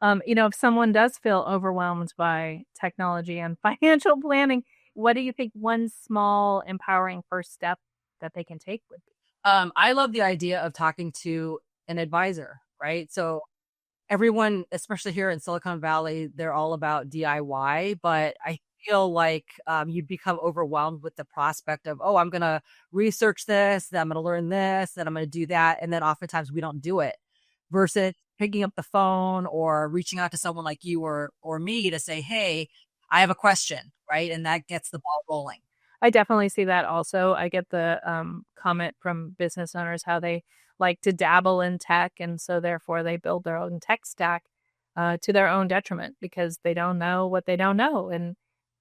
If someone does feel overwhelmed by technology and financial planning, what do you think one small empowering first step that they can take would be? I love the idea of talking to an advisor, right? So everyone, especially here in Silicon Valley, they're all about DIY, but I feel like you become overwhelmed with the prospect of, oh, I'm going to research this, then I'm going to learn this, then I'm going to do that. And then oftentimes we don't do it versus picking up the phone or reaching out to someone like you or me to say, hey, I have a question, right? And that gets the ball rolling. I definitely see that also. I get the comment from business owners how they like to dabble in tech, and so therefore they build their own tech stack to their own detriment because they don't know what they don't know. And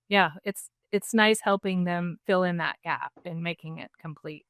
yeah, it's nice helping them fill in that gap and making it complete.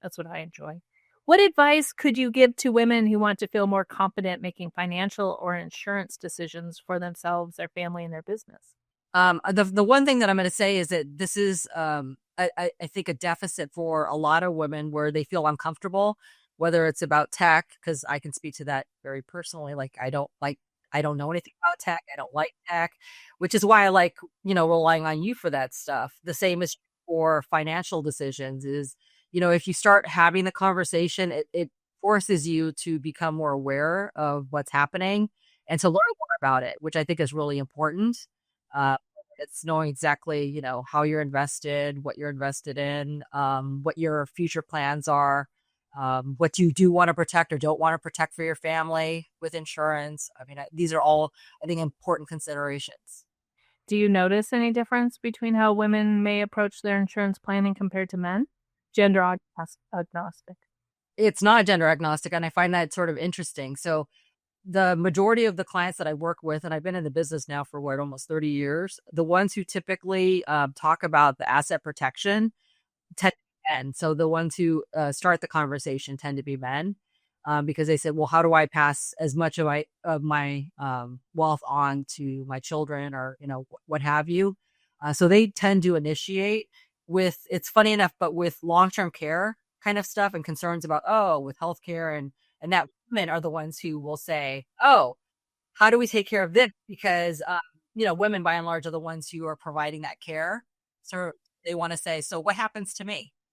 That's what I enjoy. What advice could you give to women who want to feel more confident making financial or insurance decisions for themselves, their family, and their business? The one thing that I'm going to say is that this is, I think, a deficit for a lot of women where they feel uncomfortable, whether it's about tech, because I can speak to that very personally. I don't know anything about tech. I don't like tech, which is why I like, relying on you for that stuff. The same is for financial decisions is, if you start having the conversation, it forces you to become more aware of what's happening and to learn more about it, which I think is really important. Uh, it's knowing exactly, how you're invested, what you're invested in, what your future plans are, what you do want to protect or don't want to protect for your family with insurance. I mean, these are all, I think, important considerations. Do you notice any difference between how women may approach their insurance planning compared to men? Agnostic. It's not gender agnostic, and I find that sort of interesting. So, the majority of the clients that I work with, and I've been in the business now for what, almost 30 years, the ones who typically talk about the asset protection tend to be men. So the ones who start the conversation tend to be men because they said, well, how do I pass as much of my wealth on to my children or, what have you? So they tend to initiate with, it's funny enough, but with long-term care kind of stuff and concerns about, oh, with healthcare and that women are the ones who will say, oh, how do we take care of this? Because, women by and large are the ones who are providing that care. So they want to say, so what happens to me?